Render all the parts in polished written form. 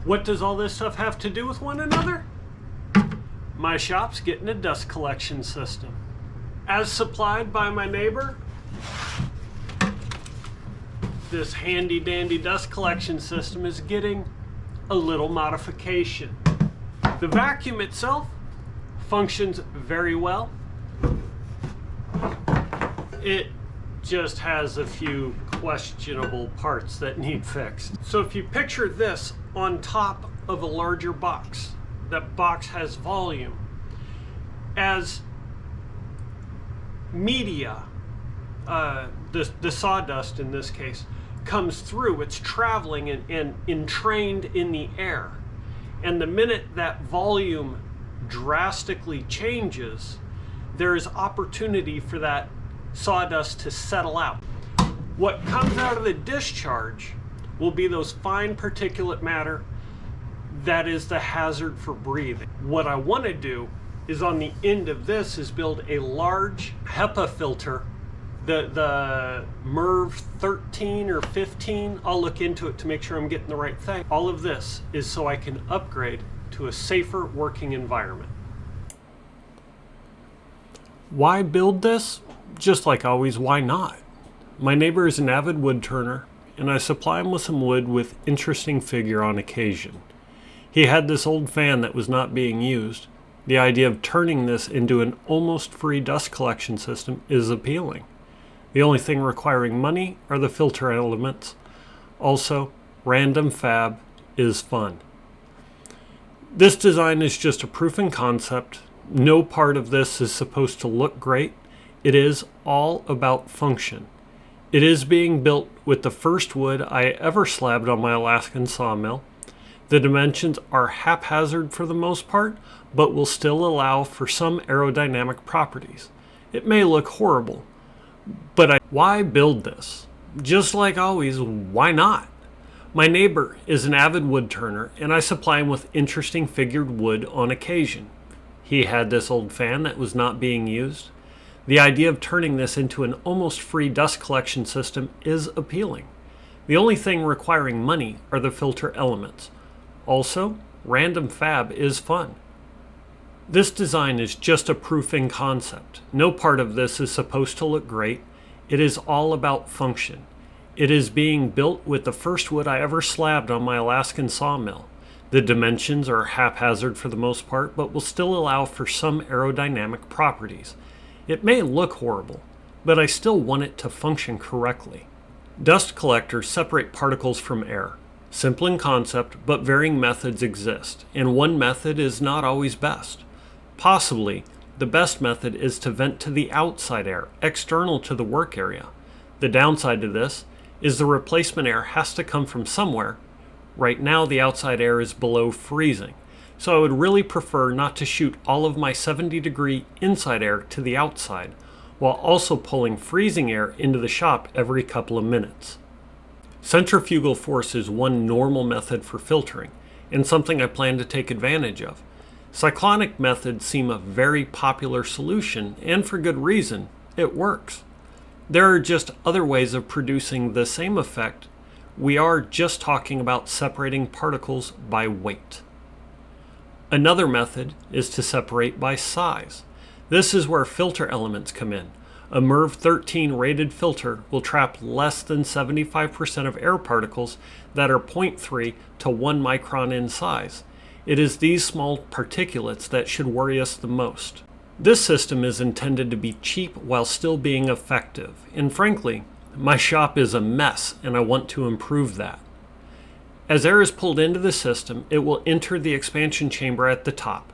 What does all this stuff have to do with one another? My shop's getting a dust collection system. As supplied by my neighbor, this handy dandy dust collection system is getting a little modification. The vacuum itself functions very well. It just has a few questionable parts that need fixed. So if you picture this on top of a larger box, that box has volume. As media, the sawdust in this case, comes through, it's traveling and entrained in the air. And the minute that volume drastically changes, there is opportunity for that sawdust to settle out. What comes out of the discharge will be those fine particulate matter that is the hazard for breathing. What I want to do is on the end of this is build a large HEPA filter, the MERV 13 or 15. I'll look into it to make sure I'm getting the right thing. All of this is so I can upgrade to a safer working environment. Why build this? Just like always, why not? My neighbor is an avid wood turner, and I supply him with some wood with interesting figure on occasion. He had this old fan that was not being used. The idea of turning this into an almost free dust collection system is appealing. The only thing requiring money are the filter elements. Also, random fab is fun. This design is just a proof in concept. No part of this is supposed to look great. It is all about function. It is being built with the first wood I ever slabbed on my Alaskan sawmill. The dimensions are haphazard for the most part, but will still allow for some aerodynamic properties. It may look horrible, but why build this? Just like always, why not? My neighbor is an avid wood turner, and I supply him with interesting figured wood on occasion. He had this old fan that was not being used. The idea of turning this into an almost free dust collection system is appealing. The only thing requiring money are the filter elements. Also, random fab is fun. This design is just a proof in concept. No part of this is supposed to look great. It is all about function. It is being built with the first wood I ever slabbed on my Alaskan sawmill. The dimensions are haphazard for the most part, but will still allow for some aerodynamic properties. It may look horrible, but I still want it to function correctly. Dust collectors separate particles from air. Simple in concept, but varying methods exist, and one method is not always best. Possibly, the best method is to vent to the outside air, external to the work area. The downside to this is the replacement air has to come from somewhere. Right now, the outside air is below freezing. So I would really prefer not to shoot all of my 70-degree inside air to the outside, while also pulling freezing air into the shop every couple of minutes. Centrifugal force is one normal method for filtering, and something I plan to take advantage of. Cyclonic methods seem a very popular solution, and for good reason. It works. There are just other ways of producing the same effect. We are just talking about separating particles by weight. Another method is to separate by size. This is where filter elements come in. A MERV 13 rated filter will trap less than 75% of air particles that are 0.3 to 1 micron in size. It is these small particulates that should worry us the most. This system is intended to be cheap while still being effective, and frankly, my shop is a mess and I want to improve that. As air is pulled into the system, it will enter the expansion chamber at the top.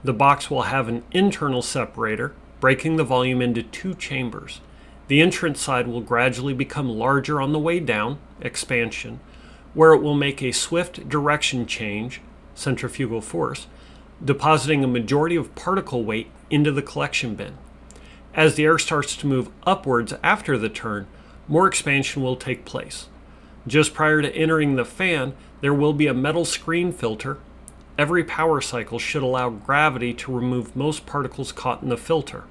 The box will have an internal separator, breaking the volume into two chambers. The entrance side will gradually become larger on the way down, expansion, where it will make a swift direction change, centrifugal force, depositing a majority of particle weight into the collection bin. As the air starts to move upwards after the turn, more expansion will take place. Just prior to entering the fan, there will be a metal screen filter. Every power cycle should allow gravity to remove most particles caught in the filter.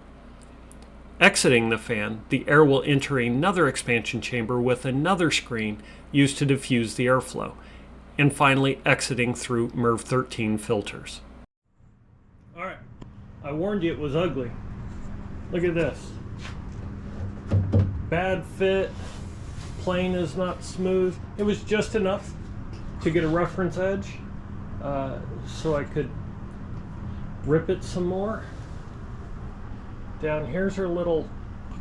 Exiting the fan, the air will enter another expansion chamber with another screen used to diffuse the airflow. and finally exiting through MERV 13 filters. All right, I warned you it was ugly. Look at this. Bad fit, plane is not smooth. It was just enough to get a reference edge so I could rip it some more. Down here's our little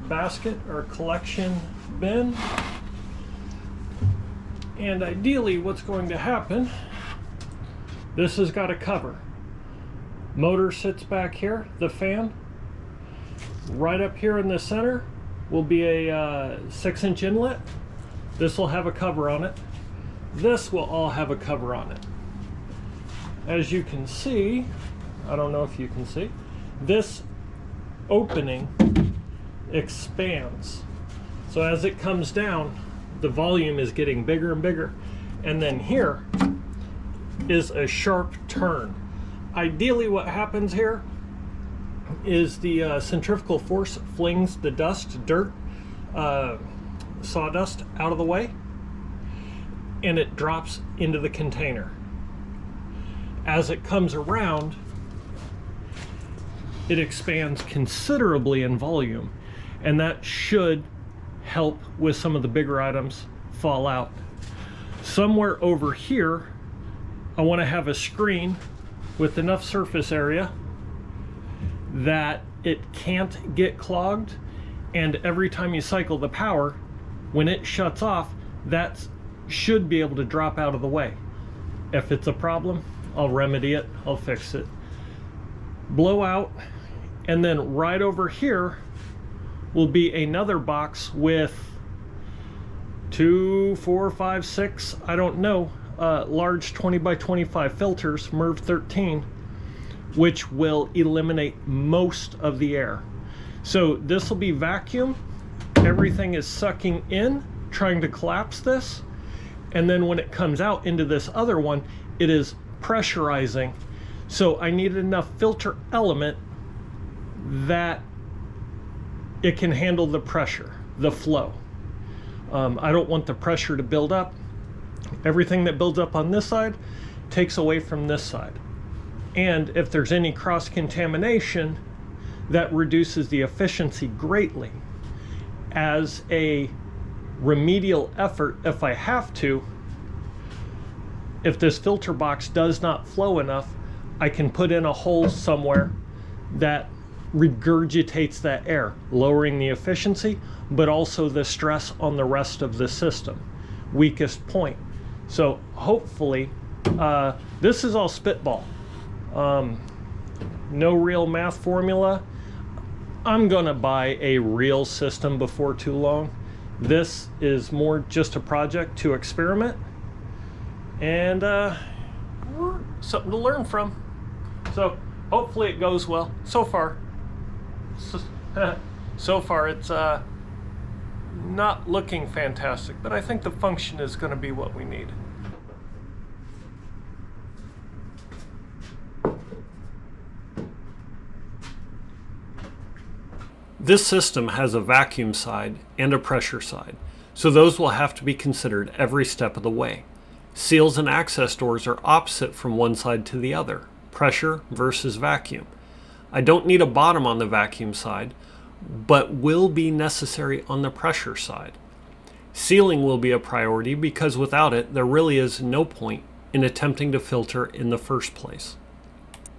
basket or collection bin. And ideally what's going to happen, this has got a cover. Motor sits back here, the fan. Right up here in the center will be a 6-inch inlet. This will have a cover on it. This will all have a cover on it. As you can see, I don't know if you can see, this opening expands. So as it comes down, the volume is getting bigger and bigger. And then here is a sharp turn. Ideally what happens here is the centrifugal force flings the dust, dirt, sawdust out of the way, and it drops into the container. As it comes around, it expands considerably in volume, and that should help with some of the bigger items fall out. Somewhere over here, I want to have a screen with enough surface area that it can't get clogged, and every time you cycle the power, when it shuts off, that should be able to drop out of the way. If it's a problem, I'll remedy it, I'll fix it. Blow out, and then right over here will be another box with 2, 4, 5, 6, I don't know, large 20 by 25 filters, MERV 13, which will eliminate most of the air. So this will be vacuum. Everything is sucking in, trying to collapse this. And then when it comes out into this other one, it is pressurizing. So I need enough filter element that it can handle the pressure, the flow. I don't want the pressure to build up. Everything that builds up on this side takes away from this side. And if there's any cross-contamination, that reduces the efficiency greatly. As a remedial effort, if I have to, if this filter box does not flow enough, I can put in a hole somewhere that regurgitates that air, lowering the efficiency, but also the stress on the rest of the system. Weakest point. So hopefully, this is all spitball. No real math formula. I'm gonna buy a real system before too long. This is more just a project to experiment and something to learn from. So hopefully it goes well. So far it's not looking fantastic, but I think the function is going to be what we need. This system has a vacuum side and a pressure side, so those will have to be considered every step of the way. Seals and access doors are opposite from one side to the other, pressure versus vacuum. I don't need a bottom on the vacuum side, but will be necessary on the pressure side. Sealing will be a priority because without it, there really is no point in attempting to filter in the first place.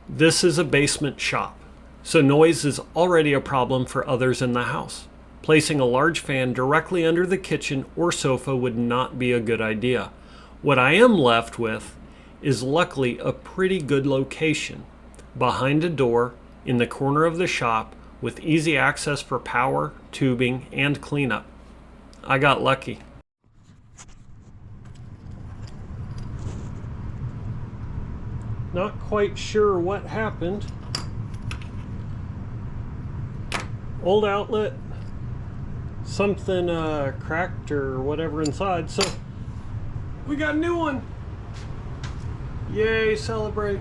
This is a basement shop, so noise is already a problem for others in the house. Placing a large fan directly under the kitchen or sofa would not be a good idea. What I am left with is luckily a pretty good location, behind a door in the corner of the shop with easy access for power, tubing, and cleanup. I got lucky. Not quite sure what happened. Old outlet, something cracked or whatever inside, so we got a new one. Yay, celebrate.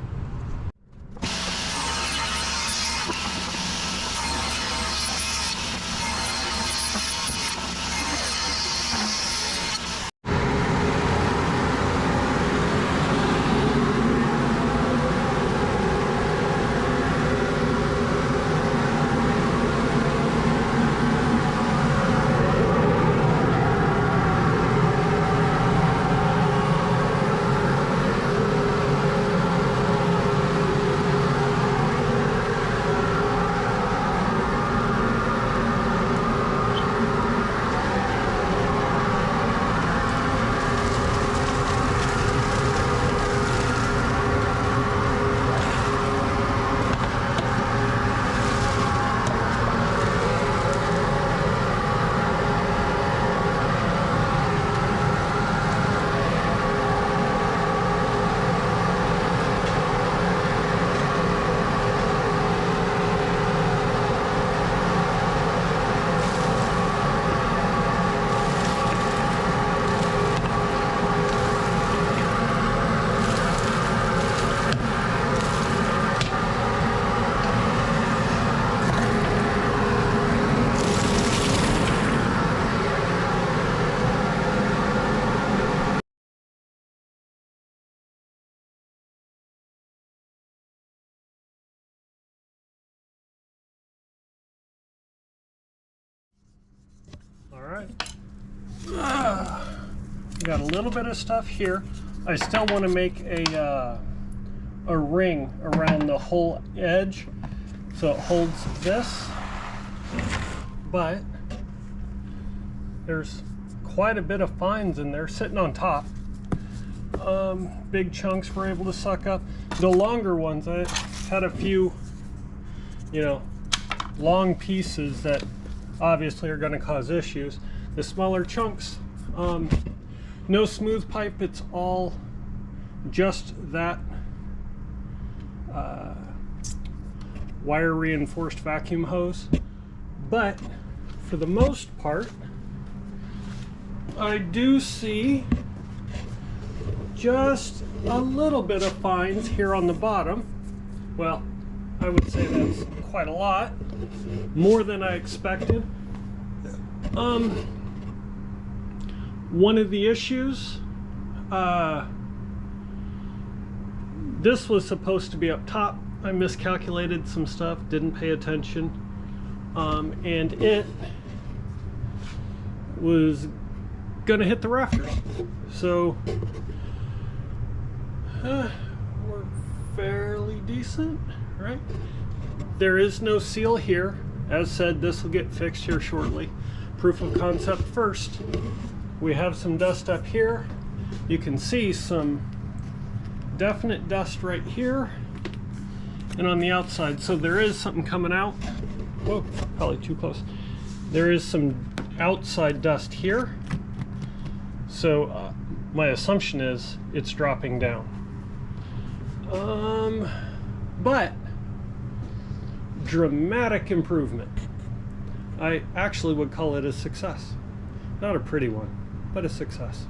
got a little bit of stuff here. I still want to make a ring around the whole edge so it holds this, but there's quite a bit of fines in there sitting on top. Big chunks we're able to suck up. The longer ones, I had a few, you know, long pieces that obviously are going to cause issues. The smaller chunks, no smooth pipe, it's all just that wire reinforced vacuum hose. But for the most part, I do see just a little bit of fines here on the bottom. Well, I would say that's quite a lot, more than I expected. One of the issues, this was supposed to be up top. I miscalculated some stuff, didn't pay attention, and it was gonna hit the rafters. So we're fairly decent, right? There is no seal here. As said, this will get fixed here shortly. Proof of concept first. We have some dust up here. You can see some definite dust right here and on the outside. So there is something coming out. Whoa, probably too close. There is some outside dust here. So my assumption is it's dropping down. But dramatic improvement. I actually would call it a success. Not a pretty one, but a success.